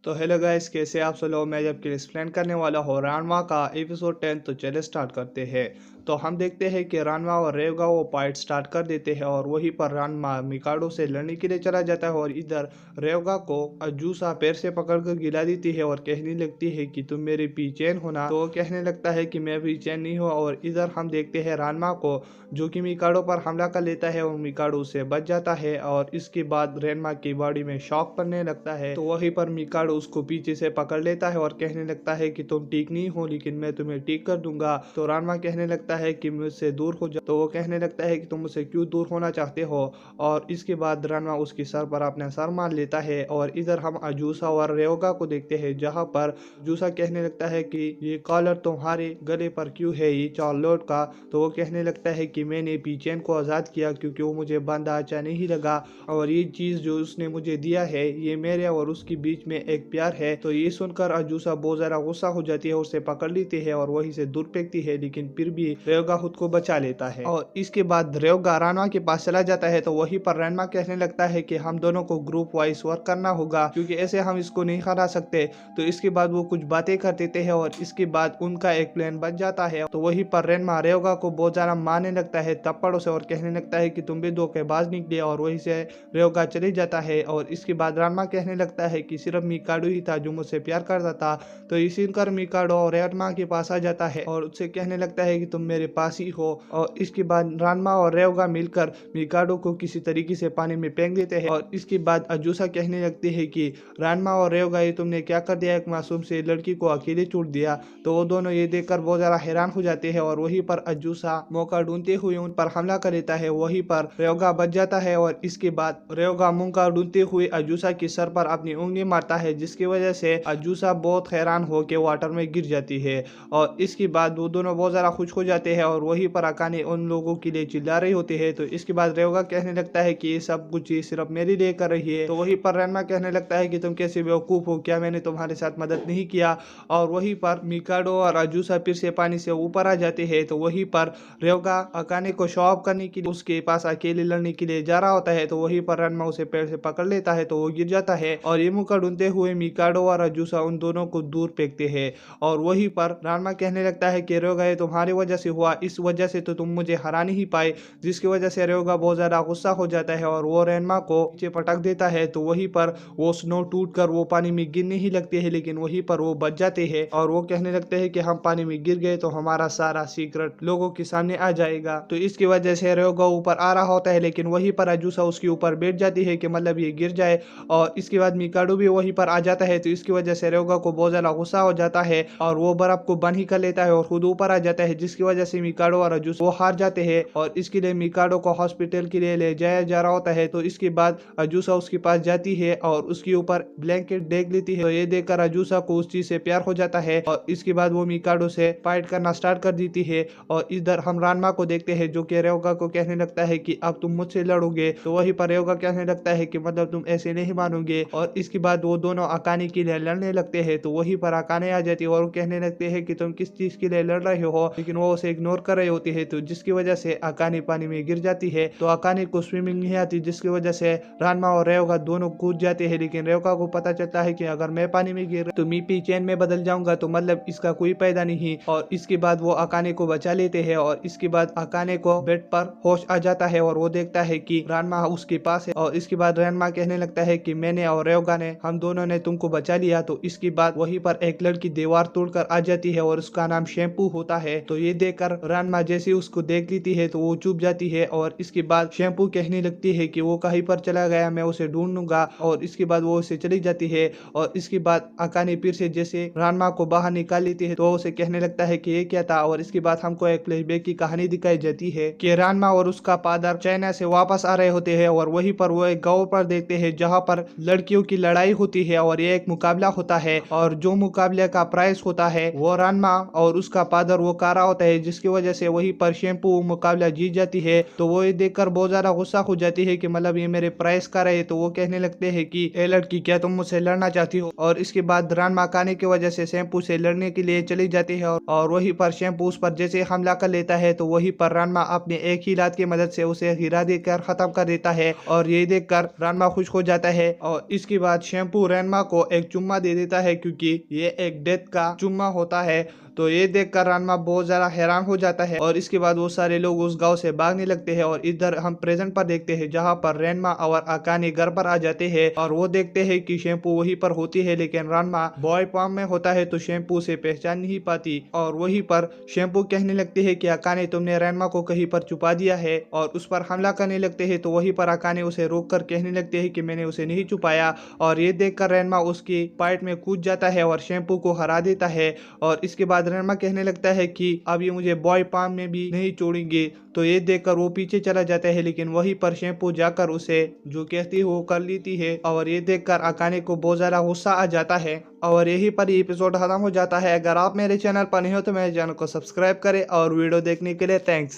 तो hello guys, कैसे आप सब लोग। मैं जब कि एक्सप्लेन करने वाला हूँ रानवा का एपिसोड 10। तो चले स्टार्ट करते हैं। तो हम देखते हैं कि रानवा और रेवगा वो फाइट स्टार्ट कर देते हैं और वहीं पर रानवा मिकाडो से लड़ने के लिए चला जाता है और इधर रेवगा को अजूसा पैर से पकड़कर गिरा देती है और कहने लगती है कि तुम मेरे पीछेन होना। तो वो कहने लगता है कि मैं पीछेन नहीं हूँ। और इधर हम देखते हैं रानवा को जो कि मिकाडो पर हमला कर लेता है और मिकाडो उससे बच जाता है और इसके बाद रेनमा की बॉडी में शॉक पड़ने लगता है। तो वहीं पर मिकाडो उसको पीछे से पकड़ लेता है और कहने लगता है कि तुम ठीक नहीं हो, लेकिन मैं तुम्हें ठीक कर दूंगा। तो रानमा कहने लगता है कि मुझसे दूर हो जा। तो वो कहने लगता है कि तुम मुझसे क्यों दूर होना चाहते हो। और इसके बाद रानमा उसके सर पर अपना सर मार लेता है। और इधर हम अजूसा और रेवगा को देखते हैं, जहाँ पर अजूसा कहने लगता है कि ये कॉलर तुम्हारे गले पर क्यों है, ये चार्लोट का। तो वो कहने लगता है कि मैंने पीचेन को आज़ाद किया क्योंकि वो मुझे बंदा अच्छा नहीं लगा और ये चीज़ जो उसने मुझे दिया है ये मेरे और उसके बीच में एक प्यार है। तो ये सुनकर अजूसा बहुत ज़्यादा गुस्सा हो जाती है, उसे पकड़ लेती है और वहीं से दूर फेंकती है, लेकिन फिर भी रेवगा खुद को बचा लेता है। और इसके बाद रेवगा रानवा के पास चला जाता है। तो वहीं पर रानवा कहने लगता है कि हम दोनों को ग्रुप वाइज वर्क करना होगा क्योंकि ऐसे हम इसको नहीं हरा सकते। तो इसके बाद वो कुछ बातें कर देते हैं और इसके बाद उनका एक प्लान बन जाता है। तो वहीं पर रेनमा रेवगा को बहुत ज़्यादा मारने लगता है थप्पड़ों से और कहने लगता है कि तुम भी धोखेबाज निकले, और वहीं से रेवगा चले जाता है। और इसके बाद रानमा कहने लगता है कि सिर्फ मिकाडो ही था जो मुझसे प्यार करता था। तो इसी कर मिकाडो और रेनमा के पास आ जाता है और उससे कहने लगता है कि तुम मेरे पास ही हो। और इसके बाद रानमा और रेवगा मिलकर मिकाडो को किसी तरीके से पानी में फेंक देते हैं। और इसके बाद अजूसा कहने लगती है कि रानमा और रेवगा ये तुमने क्या कर दिया, एक मासूम से लड़की को अकेले छोड़ दिया। तो वो दोनों ये देखकर बहुत ज्यादा हैरान हो जाते हैं और वहीं पर अजूसा मौका ढूंढते हुए उन पर हमला कर देता है। वहीं पर रेवगा बच जाता है और इसके बाद रेवगा मौका ढूंढते हुए अजूसा के सर पर अपनी उंगली मारता है, जिसकी वजह से अजूसा बहुत हैरान होकर वाटर में गिर जाती है। और इसके बाद वो दोनों बहुत ज्यादा खुश हो जाते हैं और वहीं पर अकाने उन लोगों के लिए चिल्ला रही होती है। तो इसके बाद रेवगा कहने लगता है कि ये सब कुछ ये सिर्फ मेरे लिए कर रही है। तो वहीं पर रेनमा कहने लगता है कि तुम कैसे बेवकूफ हो, क्या मैंने तुम्हारे साथ मदद नहीं किया। और वहीं पर मिकाडो और अजूसा फिर से पानी से ऊपर आ जाते हैं। तो वहीं पर रेवगा अकाने को शो ऑफ करने के लिए उसके पास अकेले लड़ने के लिए जा रहा होता है। तो वहीं पर रेनमा उसे पैर से पकड़ लेता है तो वो गिर जाता है और ये मौका ढूंढते हुए मिकाडो और अजूसा उन दोनों को दूर फेंकते हैं। और वहीं पर रानमा कहने लगता है कि रेवगा ये तुम्हारी वजह से हुआ, इस वजह से तो तुम मुझे हरा नहीं पाए। जिसकी वजह से रेवगा बहुत ज्यादा गुस्सा हो जाता है और वो रेनमा को नीचे पटक देता है। तो वहीं पर वो स्नो टूट कर वो पानी में गिरने ही लगते हैं, लेकिन वहीं पर वो बच जाते हैं और वो कहने लगते हैं कि हम पानी में गिर गए तो हमारा सारा सीक्रेट लोगों के सामने आ जाएगा। तो इसकी वजह से रेवगा ऊपर आ रहा होता है, लेकिन वहीं पर अजूसा उसके ऊपर बैठ जाती है कि मतलब ये गिर जाए। और इसके बाद मिकाडो भी वहीं पर आ जाता है। तो इसकी वजह से रेवगा को बहुत ज्यादा गुस्सा हो जाता है और वो बर्फ को बंद ही कर लेता है और खुद ऊपर आ जाता है, जिसकी वजह से मिकाडो और अजूसा वो हार जाते हैं। और इसके लिए मिकाडो को हॉस्पिटल के लिए ले जाया जा रहा होता है। तो इसके बाद अजूसा उसके पास जाती है और उसके ऊपर ब्लैंकेट देख लेती है। तो ये देखकर अजूसा को उस चीज से प्यार हो जाता है और इसके बाद वो मिकाडो से फाइट करना स्टार्ट कर देती है। और इधर हम रानमा को देखते हैं जो कि रेवगा को कहने लगता है कि अब तुम मुझसे लड़ोगे। तो वहीं पर रेवगा कहने लगता है कि मतलब तुम ऐसे नहीं मानोगे। और इसके बाद वो दोनों अकाने के लिए लड़ने लगते हैं। तो वहीं पर अकाने आ जाती है और वो कहने लगते हैं कि तुम किस चीज के लिए लड़ रहे हो, लेकिन वो उसे इग्नोर कर रही होती है। तो जिसकी वजह से अकाने पानी में गिर जाती है। तो अकाने को स्विमिंग नहीं आती, जिसकी वजह से रानमा और रेवगा दोनों कूद जाते हैं। लेकिन रेवगा को पता चलता है कि अगर मैं पानी में गिर तो मीपी चैन में बदल जाऊंगा, तो मतलब इसका कोई फायदा नहीं। और इसके बाद वो अकाने को बचा लेते हैं और इसके बाद अकाने को बेड पर होश आ जाता है और वो देखता है कि रानमा उसके पास है। और इसके बाद रानमा कहने लगता है कि मैंने और रेवगा ने हम दोनों ने तुमको बचा लिया। तो इसके बाद वहीं पर एक लड़की दीवार तोड़कर आ जाती है और उसका नाम शैम्पू होता है। तो ये देखकर रानमा जैसे उसको देख लेती है तो वो चुप जाती है और इसके बाद शैम्पू कहने लगती है कि वो कहीं पर चला गया, मैं उसे ढूंढूंगा। और इसके बाद वो उसे चली जाती है। और इसके बाद अकाने फिर से जैसे रानमा को बाहर निकाल लेती है तो उसे कहने लगता है कि ये क्या था। और इसके बाद हमको एक फ्लैशबैक की कहानी दिखाई जाती है कि रानमा और उसका फादर चाइना से वापस आ रहे होते हैं और वहीं पर वो एक गांव पर देखते हैं जहां पर लड़कियों की लड़ाई होती है और ये एक मुकाबला होता है। और जो मुकाबले का प्राइस होता है वो रानमा और उसका फादर वो कारा होता है, जिसकी वजह से वहीं पर शैम्पू मुकाबला जीत जाती है। तो वो ये देखकर बहुत ज्यादा गुस्सा हो जाती है कि मतलब ये मेरे प्राइस का रहे। तो वो कहने लगते हैं कि ए लड़की, क्या तुम मुझसे लड़ना चाहती हो? और इसके बाद रानमा आने की वजह से शैम्पू से लड़ने के लिए चली जाती है और वहीं पर शैम्पू उस पर जैसे हमला कर लेता है तो वहीं पर रानमा अपने एक ही लात की मदद से उसे गिरा देकर खत्म कर देता है। और ये देखकर रानमा खुश हो जाता है और इसके बाद शैम्पू रानमा को एक चुम्मा दे देता है, क्योंकि ये एक डेथ का चुम्मा होता है। तो ये देखकर रानमा बहुत ज्यादा हैरान हो जाता है और इसके बाद वो सारे लोग उस गांव से भागने लगते हैं। और इधर हम प्रेजेंट पर देखते हैं जहां पर रेनमा और अकाने घर पर आ जाते हैं और वो देखते हैं कि शैम्पू वहीं पर होती है, लेकिन रानमा बॉय पाम में होता है तो शैम्पू से पहचान नहीं पाती। और वहीं पर शैम्पू कहने लगती है कि अकाने, तुमने रेनमा को कहीं पर छुपा दिया है, और उस पर हमला करने लगते हैं। तो वहीं पर अकाने उसे रोक कर कहने लगते हैं कि मैंने उसे नहीं छुपाया। और ये देखकर रेनमा उसकी फाइट में कूद जाता है और शैम्पू को हरा देता है। और इसके बाद रेनमा कहने लगता है कि अब ये मुझे बॉय पाम में भी नहीं छोड़ेंगे। तो ये देखकर वो पीछे चला जाता है, लेकिन वहीं पर शैम्पू जाकर उसे जो कहती है वो कर लेती है। और ये देखकर अकाने को बहुत ज्यादा गुस्सा आ जाता है और यहीं पर ये एपिसोड खत्म हो जाता है। अगर आप मेरे चैनल पर नहीं हो तो मेरे चैनल को सब्सक्राइब करें और वीडियो देखने के लिए थैंक्स।